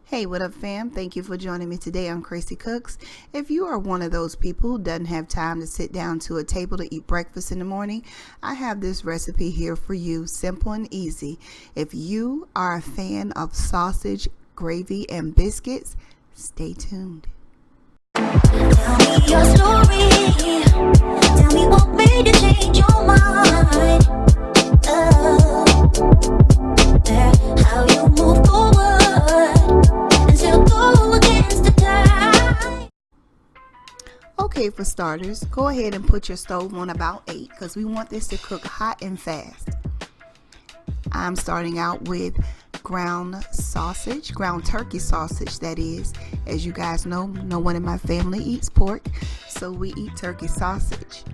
Hey, what up, fam? Thank you for joining me today on Crazy Cooks. If you are one of those people who doesn't have time to sit down to a table to eat breakfast in the morning, I have this recipe here for you, simple and easy. If you are a fan of sausage, gravy, and biscuits, stay tuned. Tell me your story. Tell me what made you change your mind. How you move forward and still go against the tide. Okay, for starters, go ahead and put your stove on about 8 because we want this to cook hot and fast. I'm starting out with ground sausage, ground turkey sausage, that is. As you guys know, no one in my family eats pork, so we eat turkey sausage.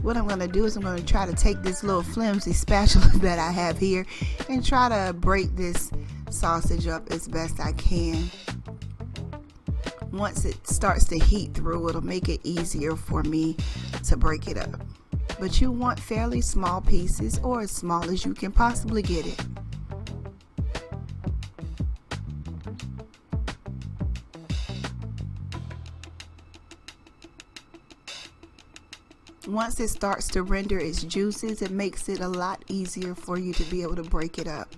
What I'm going to do is I'm going to try to take this little flimsy spatula that I have here and try to break this sausage up as best I can. Once it starts to heat through, it'll make it easier for me to break it up. But you want fairly small pieces, or as small as you can possibly get it. Once it starts to render its juices, it makes it a lot easier for you to be able to break it up.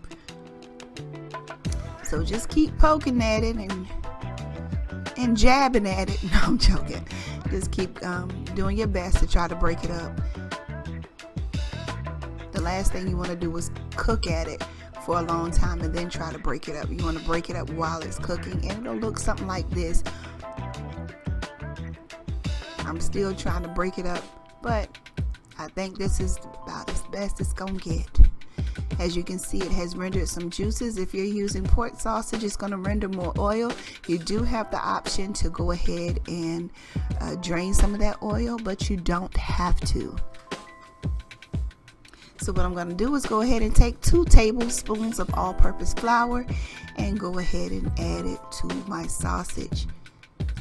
So just keep poking at it and jabbing at it. No, I'm joking. Just keep doing your best to try to break it up. The last thing you want to do is cook at it for a long time and then try to break it up. You want to break it up while it's cooking, and it'll look something like this. I'm still trying to break it up, but I think this is about as best it's gonna get. As you can see, it has rendered some juices. If you're using pork sausage, it's going to render more oil. You do have the option to go ahead and drain some of that oil, but you don't have to. So what I'm going to do is go ahead and take 2 tablespoons of all-purpose flour and go ahead and add it to my sausage.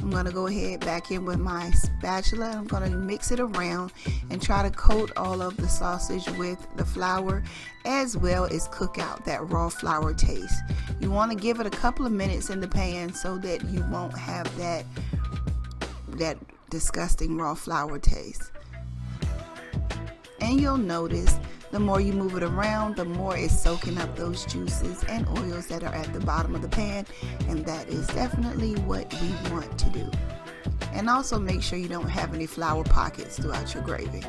I'm going to go ahead back in with my spatula. I'm going to mix it around and try to coat all of the sausage with the flour, as well as cook out that raw flour taste. You want to give it a couple of minutes in the pan so that you won't have that disgusting raw flour taste. And you'll notice the more you move it around, the more it's soaking up those juices and oils that are at the bottom of the pan, and that is definitely what we want to do. And also make sure you don't have any flour pockets throughout your gravy.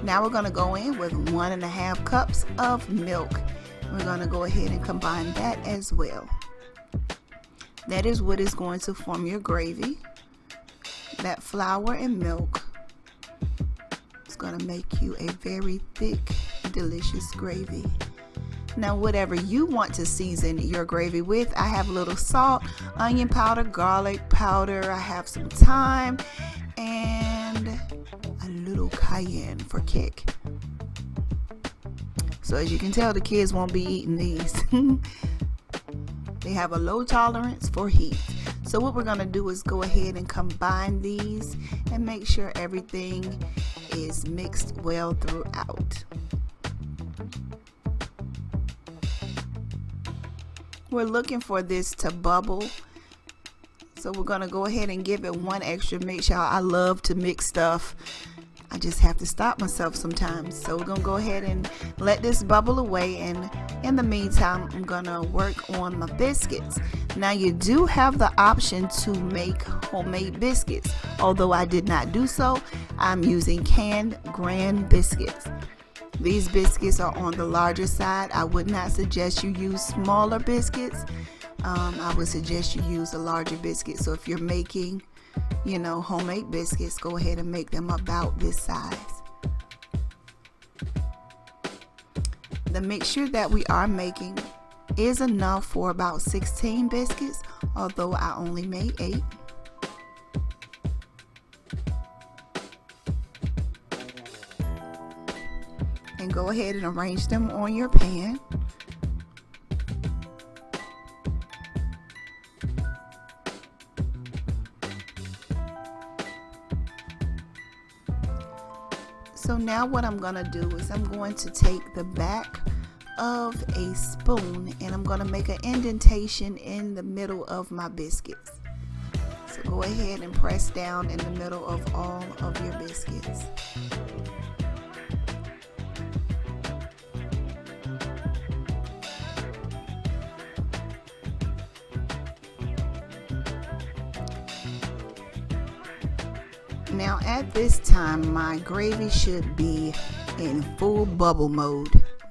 Now we're going to go in with 1.5 cups of milk. We're going to go ahead and combine that as well. That is what is going to form your gravy. That flour and milk is going to make you a very thick, delicious gravy. Now, whatever you want to season your gravy with, I have a little salt, onion powder, garlic powder, I have some thyme, and a little cayenne for kick. So as you can tell, the kids won't be eating these. They have a low tolerance for heat. So what we're going to do is go ahead and combine these and make sure everything is mixed well throughout. We're looking for this to bubble, so we're going to go ahead and give it one extra mix. Y'all, I love to mix stuff. I just have to stop myself sometimes. So we're going to go ahead and let this bubble away, and in the meantime, I'm going to work on my biscuits. Now, you do have the option to make homemade biscuits. Although I did not do so, I'm using canned Grand biscuits. These biscuits are on the larger side. I would not suggest you use smaller biscuits. I would suggest you use a larger biscuit. So if you're making, homemade biscuits, go ahead and make them about this size. The mixture that we are making is enough for about 16 biscuits, although I only made 8. And go ahead and arrange them on your pan. So now what I'm going to do is I'm going to take the back of a spoon and I'm going to make an indentation in the middle of my biscuits. So go ahead and press down in the middle of all of your biscuits. Now at this time, my gravy should be in full bubble mode,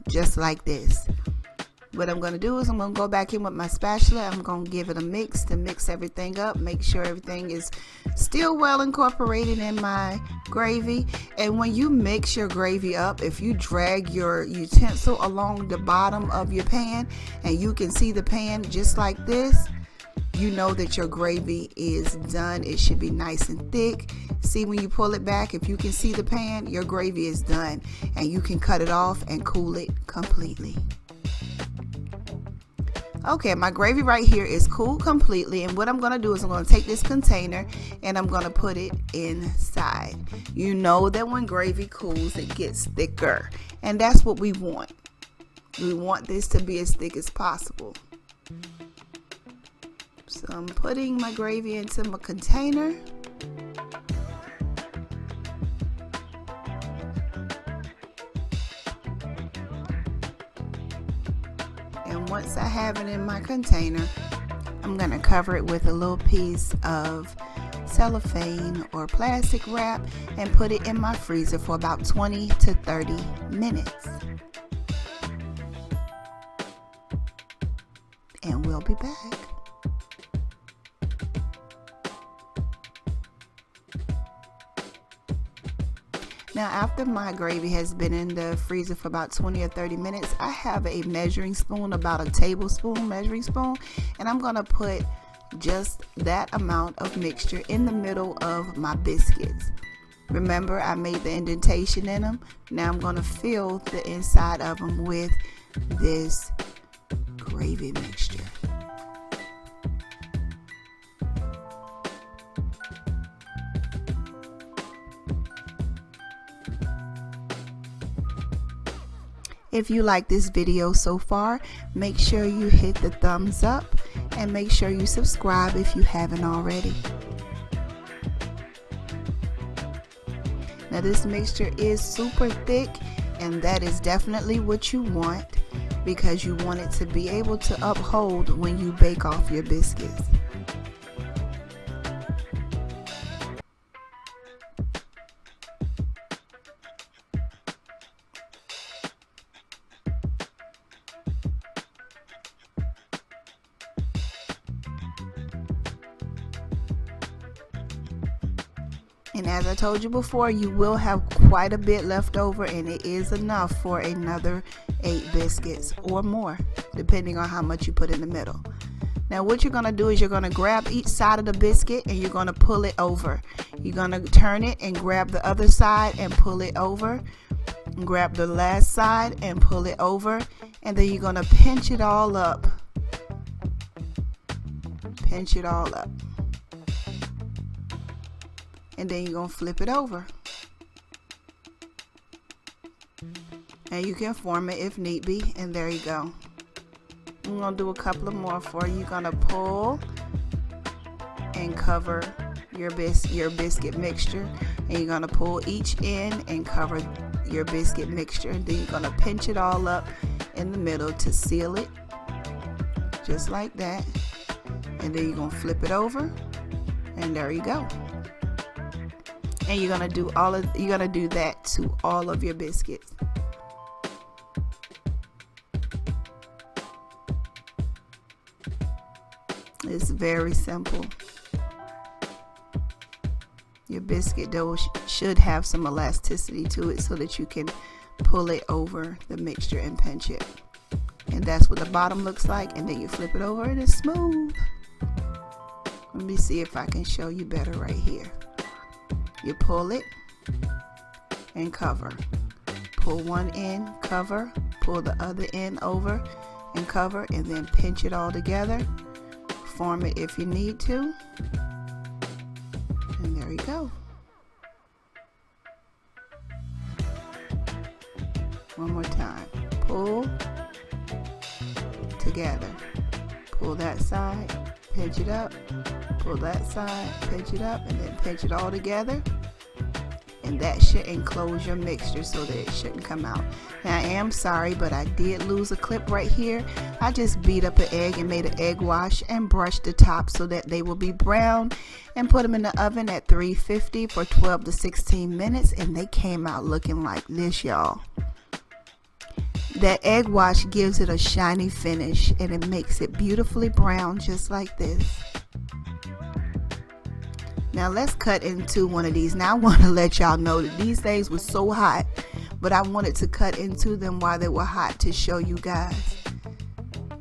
just like this. What I'm going to do is I'm going to go back in with my spatula. I'm going to give it a mix to mix everything up, make sure everything is still well incorporated in my gravy. And when you mix your gravy up, if you drag your utensil along the bottom of your pan and you can see the pan just like this, you know that your gravy is done. It should be nice and thick. See, when you pull it back, if you can see the pan, your gravy is done and you can cut it off and cool it completely. Okay, my gravy right here is cooled completely, and what I'm going to do is I'm going to take this container and I'm going to put it inside. You know that when gravy cools, it gets thicker, and that's what we want. We want this to be as thick as possible. So I'm putting my gravy into my container. And once I have it in my container, I'm going to cover it with a little piece of cellophane or plastic wrap and put it in my freezer for about 20 to 30 minutes. And we'll be back. Now, after my gravy has been in the freezer for about 20 or 30 minutes, I have a measuring spoon, about a tablespoon measuring spoon, and I'm going to put just that amount of mixture in the middle of my biscuits. Remember, I made the indentation in them. Now I'm going to fill the inside of them with this gravy mixture. If you like this video so far, make sure you hit the thumbs up and make sure you subscribe if you haven't already. Now this mixture is super thick, and that is definitely what you want because you want it to be able to uphold when you bake off your biscuits. And as I told you before, you will have quite a bit left over, and it is enough for another 8 biscuits or more, depending on how much you put in the middle. Now what you're going to do is you're going to grab each side of the biscuit and you're going to pull it over. You're going to turn it and grab the other side and pull it over. Grab the last side and pull it over. And then you're going to pinch it all up. Pinch it all up. And then you're going to flip it over. And you can form it if need be. And there you go. I'm going to do a couple of more for you. You're going to pull and cover your biscuit mixture. And you're going to pull each end and cover your biscuit mixture. And then you're going to pinch it all up in the middle to seal it. Just like that. And then you're going to flip it over. And there you go. And you're gonna do that to all of your biscuits. It's very simple. Your biscuit dough should have some elasticity to it so that you can pull it over the mixture and pinch it. And that's what the bottom looks like. And then you flip it over and it's smooth. Let me see if I can show you better right here. You pull it and cover. Pull one end, cover, pull the other end over and cover, and then pinch it all together. Form it if you need to. And there you go. One more time. Pull together. Pull that side, pinch it up, pull that side, pinch it up, and then pinch it all together. And that should enclose your mixture so that it shouldn't come out. Now I am sorry, but I did lose a clip right here. I just beat up an egg and made an egg wash and brushed the top so that they will be brown, and put them in the oven at 350 for 12 to 16 minutes, and they came out looking like this, y'all. That egg wash gives it a shiny finish, and it makes it beautifully brown just like this. Now let's cut into one of these. Now I want to let y'all know that these things were so hot, but I wanted to cut into them while they were hot to show you guys.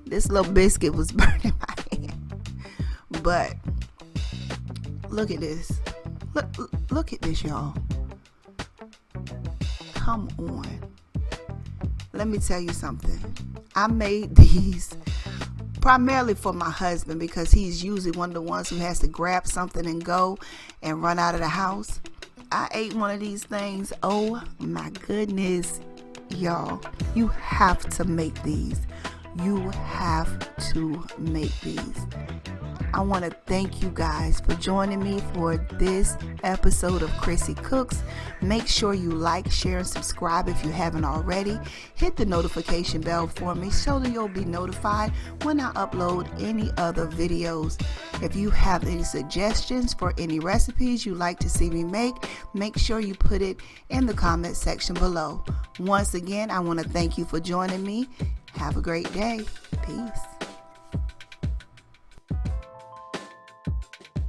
This little biscuit was burning my hand. But look at this. Look at this, y'all. Come on. Let me tell you something. I made these primarily for my husband because he's usually one of the ones who has to grab something and go and run out of the house. I ate one of these things. Oh my goodness, y'all. You have to make these. You have to make these. I want to thank you guys for joining me for this episode of Chrissy Cooks. Make sure you like, share, and subscribe if you haven't already. Hit the notification bell for me so that you'll be notified when I upload any other videos. If you have any suggestions for any recipes you'd like to see me make sure you put it in the comment section below. Once again, I want to thank you for joining me. Have a great day. Peace.